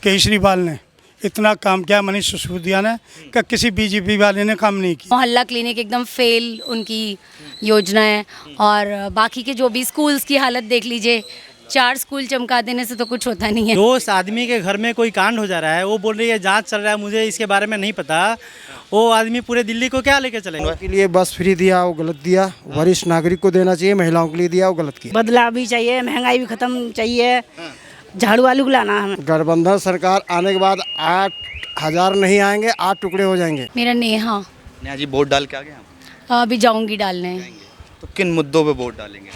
केजरीवाल ने इतना काम किया, मनीष सिसोदिया ने, कि किसी बीजेपी वाले ने काम नहीं किया। मोहल्ला क्लिनिक एकदम फेल उनकी योजना है। और बाकी के जो भी स्कूल्स की हालत देख लीजिए, 4 स्कूल चमका देने से तो कुछ होता नहीं है। दोस्त आदमी के घर में कोई कांड हो जा रहा है, वो बोल रही है जांच चल रहा है, मुझे इसके बारे में नहीं पता। वो आदमी पूरे दिल्ली को क्या लेके चलेंगे? के लिए बस फ्री दिया वो गलत दिया, वरिष्ठ नागरिक को देना चाहिए, महिलाओं के लिए दिया वो गलत किया। बदलाव भी चाहिए, महंगाई भी खत्म चाहिए, झाड़ू वालू को लाना हमें। गठबंधन सरकार आने के बाद 8,000 नहीं आएंगे, 8 टुकड़े हो जाएंगे। मेरा नेहा। नेहा जी वोट डाल के आ गए हम? अभी जाऊंगी डालने। तो किन मुद्दों पे वोट डालेंगे?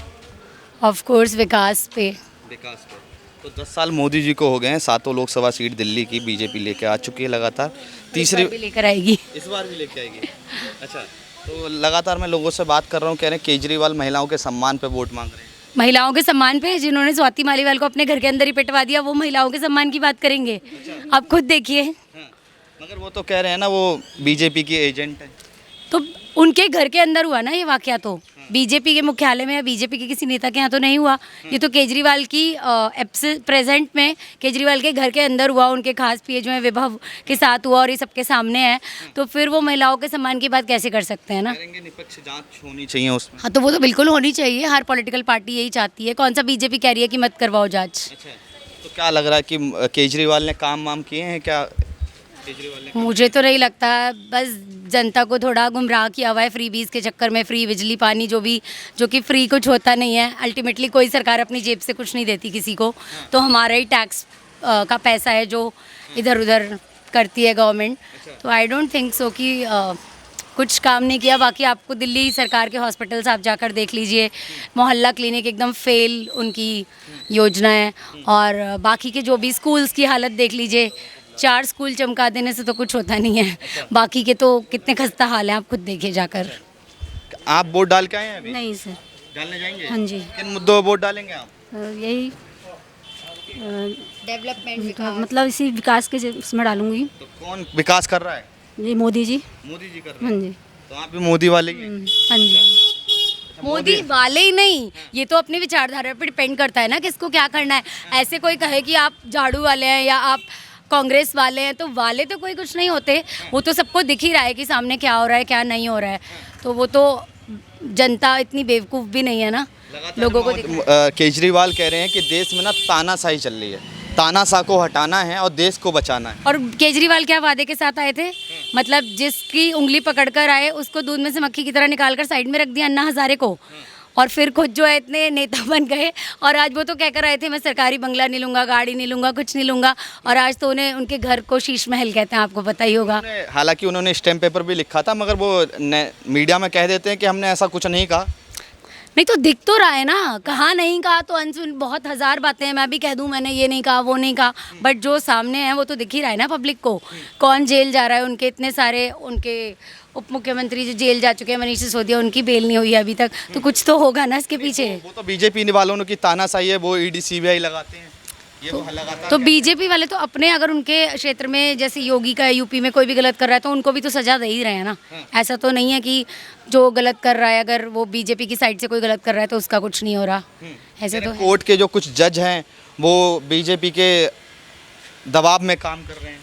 ऑफ कोर्स विकास पे। विकास पे। तो 10 साल मोदी जी को हो गए हैं, 7 लोकसभा सीट दिल्ली की बीजेपी लेके आ चुकी है लगातार। तीसरी भी लेकर आएगी। इस बार भी लेके आएगी। अच्छा, तो लगातार मैं लोगों से बात कर रहा हूँ, कह रहे हैं केजरीवाल महिलाओं के सम्मान पे वोट मांग रहे हैं। महिलाओं के सम्मान पे? जिन्होंने स्वाति मालीवाल को अपने घर के अंदर ही पिटवा दिया, वो महिलाओं के सम्मान की बात करेंगे? आप खुद देखिए। मगर वो तो कह रहे हैं ना वो बीजेपी की एजेंट है। तो उनके घर के अंदर हुआ ना ये वाकया, तो बीजेपी के मुख्यालय में या बीजेपी के किसी नेता के यहाँ तो नहीं हुआ। ये तो केजरीवाल की प्रेजेंट में केजरीवाल के घर के अंदर हुआ, उनके खास पीए जो है विभव के साथ हुआ, और ये सबके सामने है। तो फिर वो महिलाओं के सम्मान की बात कैसे कर सकते हैं ना? करेंगे निष्पक्ष जांच होनी चाहिए उसमें। हाँ, तो वो तो बिल्कुल होनी चाहिए, हर पॉलिटिकल पार्टी यही चाहती है। कौन सा बीजेपी कह रही है कि मत करवाओ जांच? अच्छा, तो क्या लग रहा है कि केजरीवाल ने काम वाम किए हैं क्या? केजरीवाल ने मुझे तो नहीं लगता, बस जनता को थोड़ा गुमराह किया हुआ है फ्रीबीज के चक्कर में। फ्री बिजली पानी जो कि फ्री कुछ होता नहीं है। अल्टीमेटली कोई सरकार अपनी जेब से कुछ नहीं देती किसी को, तो हमारा ही टैक्स का पैसा है जो इधर उधर करती है गवर्नमेंट। तो आई डोंट थिंक सो कि कुछ काम नहीं किया। बाकी आपको दिल्ली सरकार के हॉस्पिटल्स आप जाकर देख लीजिए, मोहल्ला क्लिनिक एकदम फेल उनकी योजना है। और बाकी के जो भी स्कूल्स की हालत देख लीजिए, 4 स्कूल चमका देने से तो कुछ होता नहीं है। बाकी के तो कितने खस्ता हाल हैं, आप खुद देखिए जाकर। आप वोट डाल के आए हैं अभी? नहीं सर। डालने जाएंगे? हाँ जी। किन मुद्दों पे वोट डालेंगे आप? यही डेवलपमेंट मतलब इसी विकास के उसमें डालूंगी। तो कौन विकास कर रहा है? जी मोदी जी। मोदी जी कर रहे हाँ हैं। जी। तो आप भी मोदी वाले ही हैं? हाँ जी। मोदी वाले ही नहीं, ये तो अपनी विचारधारा पर डिपेंड करता है ना किसको क्या करना है। ऐसे कोई कहे कि आप झाड़ू वाले हैं या आप कांग्रेस वाले हैं, तो वाले तो कोई कुछ नहीं होते। वो तो सबको दिख ही रहा है कि सामने क्या हो रहा है क्या नहीं हो रहा है। तो वो तो जनता इतनी बेवकूफ़ भी नहीं है ना, लोगों को केजरीवाल कह रहे हैं कि देश में ना तानाशाही चल रही है, तानाशाह को हटाना है और देश को बचाना है। और केजरीवाल क्या वादे के साथ आए थे? मतलब जिसकी उंगली पकड़कर आए उसको दूध में से मक्खी की तरह निकालकर साइड में रख दिया अन्ना हजारे को, और फिर खुद जो है इतने नेता बन गए। और आज वो तो कहकर आए थे मैं सरकारी बंगला नहीं लूँगा, गाड़ी नहीं लूँगा, कुछ नहीं लूँगा, और आज तो उन्हें उनके घर को शीश महल कहते हैं, आपको पता ही होगा। हालांकि उन्होंने स्टैम्प पेपर भी लिखा था, मगर वो मीडिया में कह देते हैं कि हमने ऐसा कुछ नहीं कहा। नहीं तो दिख तो रहा है ना, कहा नहीं कहा तो अनसुन बहुत हज़ार बातें हैं। मैं भी कह दूं मैंने ये नहीं कहा वो नहीं कहा, बट जो सामने है वो तो दिख ही रहा है ना पब्लिक को। कौन जेल जा रहा है, उनके इतने सारे उनके उप मुख्यमंत्री जो जेल जा चुके हैं, मनीष सिसोदिया, उनकी बेल नहीं हुई है अभी तक। तो कुछ तो होगा ना इसके पीछे। वो तो बीजेपी वालों की तानाशाही है, वो ईडी सीबीआई लगाते हैं। ये तो लगातार तो बीजेपी वाले तो अपने, अगर उनके क्षेत्र में जैसे योगी का यूपी में कोई भी गलत कर रहा है तो उनको भी तो सजा दे ही रहे हैं ना। ऐसा तो नहीं है कि जो गलत कर रहा है अगर वो बीजेपी की साइड से कोई गलत कर रहा है तो उसका कुछ नहीं हो रहा। ऐसे तो कोर्ट के जो कुछ जज हैं वो बीजेपी के दबाव में काम कर रहे हैं।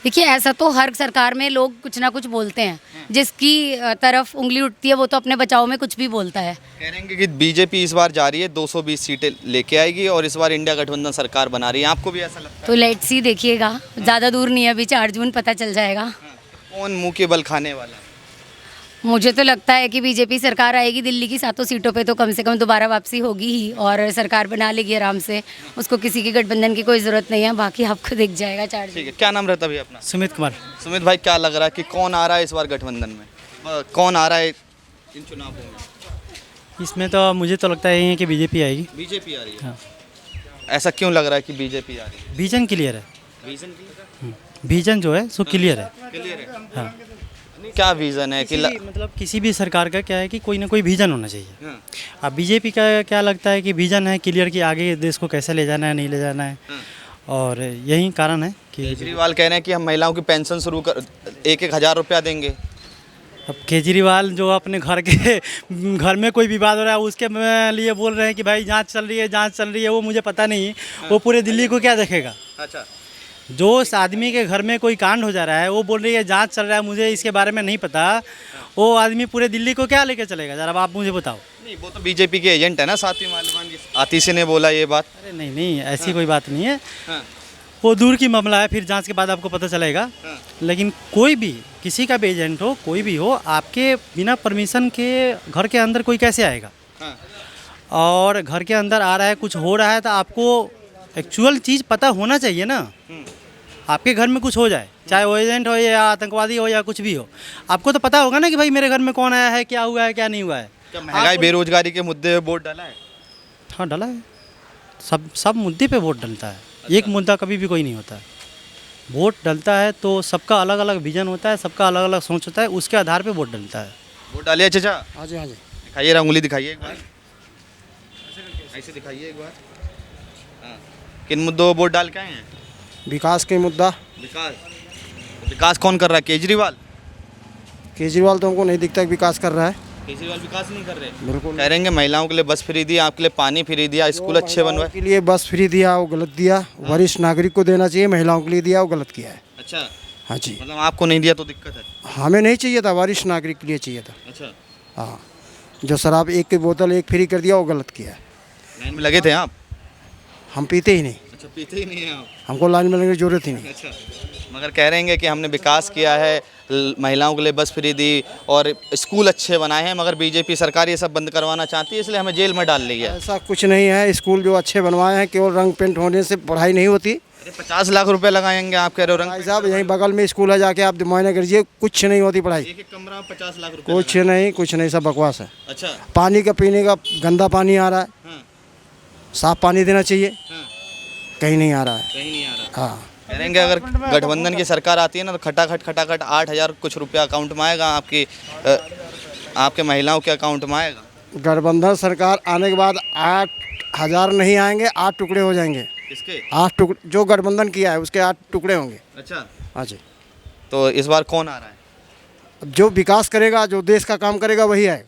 देखिए, ऐसा तो हर सरकार में लोग कुछ ना कुछ बोलते हैं, जिसकी तरफ उंगली उठती है वो तो अपने बचाव में कुछ भी बोलता है। कह रहे हैं कि बीजेपी इस बार जा रही है 220 सीटें लेके आएगी और इस बार इंडिया गठबंधन सरकार बना रही है। आपको भी ऐसा लगता है? तो लेट्स सी, देखिएगा, ज़्यादा दूर नहीं है, अभी 4 जून पता चल जाएगा। कौन मुंह के बल खाने वाला है? मुझे तो लगता है कि बीजेपी सरकार आएगी, दिल्ली की 7 सीटों पे तो कम से कम दोबारा वापसी होगी ही, और सरकार बना लेगी आराम से। उसको किसी की गठबंधन की कोई ज़रूरत नहीं है, बाकी आपको दिख जाएगा 4 जून। ठीक है, क्या नाम रहता है भैया अपना? सुमित कुमार। सुमित भाई, क्या लग रहा है कि कौन आ रहा है इस बार गठबंधन में? कौन आ रहा है इन चुनावों में? इसमें तो मुझे तो लगता है कि बीजेपी आएगी। बीजेपी आ रही है? हाँ। ऐसा क्यों लग रहा है कि बीजेपी आ रही है? विजन क्लियर है। रीजन विजन जो है सो क्लियर है। क्लियर है? हाँ। क्या विजन है कि मतलब किसी भी सरकार का क्या है कि कोई ना कोई विजन होना चाहिए। हाँ। अब बीजेपी का क्या लगता है कि विजन है क्लियर कि आगे देश को कैसे ले जाना है, नहीं ले जाना है। और यही कारण है कि केजरीवाल कह रहे हैं कि हम महिलाओं की पेंशन शुरू कर 1-1 हज़ार रुपया देंगे। अब केजरीवाल जो अपने घर में कोई विवाद हो रहा है उसके लिए बोल रहे हैं कि भाई जांच चल रही है, वो मुझे पता नहीं, वो पूरे दिल्ली को क्या देखेगा। अच्छा, जो उस आदमी के घर में कोई कांड हो जा रहा है, वो बोल रही है जांच चल रहा है, मुझे इसके बारे में नहीं पता, वो आदमी पूरे दिल्ली को क्या लेके चलेगा? जरा अब आप मुझे बताओ। नहीं, वो तो बीजेपी के एजेंट है ना, साथी मालिवान जी। आतिशी ने बोला ये बात। अरे नहीं नहीं, ऐसी कोई बात नहीं है, हाँ, वो दूर की मामला है, फिर जांच के बाद आपको पता चलेगा। हाँ। लेकिन कोई भी, किसी का भी एजेंट हो, कोई भी हो, आपके बिना परमिशन के घर के अंदर कोई कैसे आएगा? हाँ। और घर के अंदर आ रहा है, कुछ हो रहा है, तो आपको एक्चुअल चीज़ पता होना चाहिए ना। आपके घर में कुछ हो जाए, चाहे वो एजेंट हो या आतंकवादी हो या कुछ भी हो, आपको तो पता होगा ना कि भाई मेरे घर में कौन आया है, क्या हुआ है, क्या नहीं हुआ है। क्या महंगाई बेरोजगारी के मुद्दे पे वोट डाला है? हाँ डला है, सब मुद्दे पे वोट डलता है। एक मुद्दा कभी भी कोई नहीं होता है। वोट डलता है तो सबका अलग अलग विजन होता है, सबका अलग अलग सोच होता है, उसके आधार पे वोट डलता है। वोट डालिए चाचा? हाँ जी, हाँ जी। दिखाइए, उंगली दिखाइए एक बार, ऐसे दिखाइए एक बार। हाँ। किन मुद्दों पर वोट डाल के आए हैं? विकास के मुद्दा। विकास कौन कर रहा है? केजरीवाल? केजरीवाल तो हमको नहीं दिखता कि विकास कर रहा है। केजरीवाल विकास नहीं कर रहे? बिल्कुल। कह रहे हैं महिलाओं के लिए बस फ्री दिया, आपके लिए पानी फ्री दिया, स्कूल अच्छे बनवाए। के लिए बस फ्री दिया, वो गलत दिया। वरिष्ठ नागरिक को देना चाहिए, महिलाओं के लिए दिया, वो गलत किया है। अच्छा, हाँ जी। मतलब आपको नहीं दिया तो दिक्कत है? हमें नहीं चाहिए था, वरिष्ठ नागरिक के लिए चाहिए था। अच्छा, हाँ, जो शराब एक की बोतल एक फ्री कर दिया, वो गलत किया है। लाइन में लगे थे आप? हम पीते ही नहीं, अच्छा, पीते ही नहीं है आप? हमको लाइन में लगने की जरूरत ही नहीं। अच्छा, मगर कह रहे हैं कि हमने विकास किया है, महिलाओं के लिए बस फ्री दी और स्कूल अच्छे बनाए हैं, मगर बीजेपी सरकार ये सब बंद करवाना चाहती है, इसलिए हमें जेल में डाल रही है। ऐसा कुछ नहीं है, स्कूल जो अच्छे बनवाए हैं, केवल रंग पेंट होने से पढ़ाई नहीं होती। अरे 50 लाख रुपए लगाएंगे आप कह रहे हो? भाई साहब, यहीं बगल में स्कूल है, जाके आप मुआयना करिए, कुछ नहीं होती पढ़ाई। एक कमरा में 50 लाख रुपए कुछ नहीं, सब बकवास है। अच्छा। पानी का पीने का गंदा पानी आ रहा है, हाँ, साफ पानी देना चाहिए, हाँ, कहीं नहीं आ रहा है। कहीं नहीं आ रहा। हाँ, कह रहे हैं कि अगर गठबंधन की सरकार आती है ना तो खटाखट 8,000 कुछ रुपया अकाउंट में आएगा, आपके महिलाओं के अकाउंट में आएगा। गठबंधन सरकार आने के बाद 8,000 नहीं आएंगे, 8 टुकड़े हो जाएंगे। किसके? 8 टुकड़े, जो गठबंधन किया है उसके 8 टुकड़े होंगे। अच्छा, हाँ जी। तो इस बार कौन आ रहा है? अब जो विकास करेगा, जो देश का काम करेगा, वही आएगा।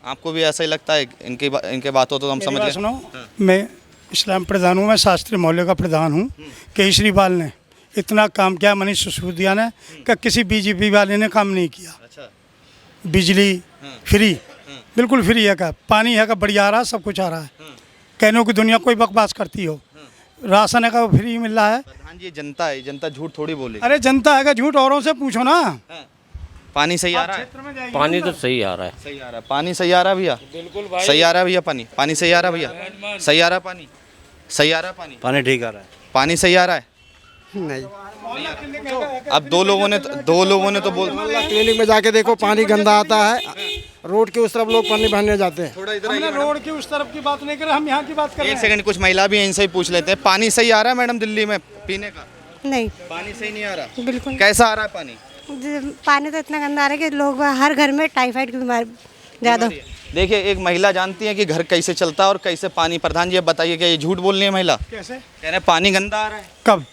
आपको भी ऐसा ही लगता है? इनके बातों तो हम मेरी समझ बात गए। सुनो, हाँ। मैं इस्लाम प्रधान हूँ, मैं शास्त्री मोहल्ले का प्रधान हूँ। केजरीवाल ने इतना काम किया मनीष सिसोदिया ने कि किसी बीजेपी वाले ने काम नहीं किया। अच्छा, बिजली फ्री, बिल्कुल फ्री है का, पानी है का बढ़िया आ रहा है, सब कुछ आ रहा है। कहने की दुनिया कोई बकवास करती हो, राशन है का फ्री मिल रहा है। प्रधान जी, जनता है, जनता झूठ थोड़ी बोले। अरे जनता है का झूठ औरों से पूछो ना। पानी सही आ रहा है? पानी तो सही आ रहा है। सही आ रहा है पानी? सही आ रहा है भैया? बिल्कुल भाई, सही आ रहा है भैया पानी? पानी सही आ रहा है भैया? सही आ रहा है पानी? सही आ रहा है पानी? पानी ठीक आ रहा है। पानी सही आ रहा है? नहीं, अब दो लोगों ने तो बोल। क्लिनिक में जाके देखो, पानी गंदा आता है। रोड के उस तरफ लोग पानी भरने जाते हैं। थोड़ा इधर हमने रोड की उस तरफ की बात नहीं कर रहे, हम यहाँ की बात कर रहे एक हैं। सेकंड, कुछ महिला भी इनसे ही पूछ लेते हैं। पानी सही आ रहा है मैडम दिल्ली में पीने का? नहीं, पानी सही नहीं आ रहा? बिल्कुल। कैसा आ रहा है पानी? पानी तो इतना गंदा आ रहा है कि लोग हर घर में टाइफाइड की बीमारी ज़्यादा। देखिए, एक महिला जानती है कि घर कैसे चलता है और कैसे पानी। प्रधान जी, अब बताइए कि ये झूठ बोल रही है महिला? कैसे? कह रहे हैं पानी गंदा आ रहा है। कब?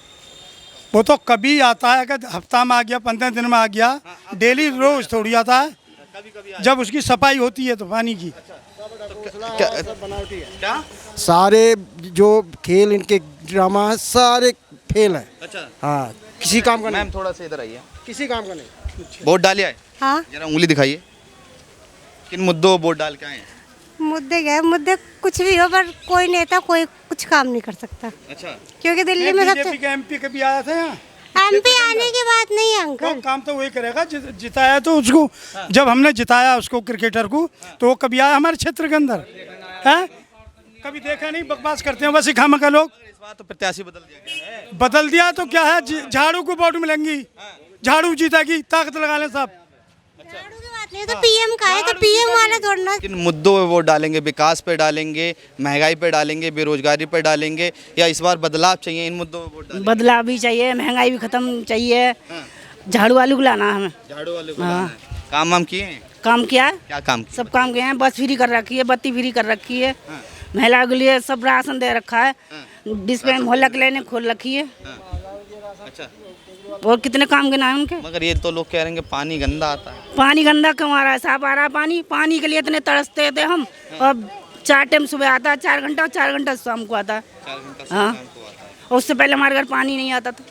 वो तो कभी आता है कि हफ्ता में आ गया, 15 दिन में आ गया, डेली रोज थोड़ी आता है। जब उसकी सफाई होती है तो पानी की। क्या? सारे जो खेल इनके ड्रामा है, सारे फेल है। अच्छा, हाँ, किसी काम का नहीं, मैम थोड़ा सा इधर आइए। किसी काम का नहीं। वोट डालिए आए? हाँ, जरा उंगली दिखाइए। किन मुद्दों पर वोट डाल के आए हैं? मुद्दे गए, मुद्दे कुछ भी हो, पर कोई नेता कोई कुछ काम नहीं कर सकता, अच्छा, क्योंकि दिल्ली में बीजेपी सबसे के एमपी कभी आया था यहाँ? एमपी आने की बात नहीं है वो अंकल। काम तो वही करेगा, जिताया तो उसको। जब हमने जिताया उसको, क्रिकेटर को, तो वो कभी आया हमारे क्षेत्र के अंदर है? कभी देखा नहीं। बकवास करते हैं बस खामा का लोग। इस बार तो प्रत्याशी बदल दिया गया है। बदल दिया तो क्या है, झाड़ू को वोट मिलेंगी, झाड़ू जीतेगी, ताकत लगा लें सब। झाड़ू की बात नहीं, तो पीएम का है, तो पीएम वाला थोड़ा। किन मुद्दों पे वोट डालेंगे? विकास पे डालेंगे, महंगाई पे डालेंगे, बेरोजगारी पे डालेंगे, या इस बार बदलाव चाहिए? इन मुद्दों पे वोट डालेंगे। बदलाव भी चाहिए, महंगाई भी खत्म चाहिए, झाड़ू वालू को लाना है हमें। झाड़ू वाले को लाना है। काम वाम किए हैं? काम किया है, क्या काम किया? सब काम किए हैं। बस फ्री कर रखी है, बत्ती फ्री कर रखी है, महिलाओं के लिए सब राशन दे रखा है, डिस्पेंस मोहल्ला क्लिनिक खोल रखी है। अच्छा, और कितने काम गिना है उनके। मगर ये तो लोग कह रहे हैं कि पानी गंदा आता है। पानी गंदा क्यों आ रहा है? साफ आ रहा है पानी। पानी के लिए इतने तरसते थे हम, और 4 टाइम सुबह आता है, 4 घंटा, और 4 घंटा शाम को आता है। 4 घंटा हाँ, शाम को आता है। और उससे पहले हमारे घर पानी नहीं आता था।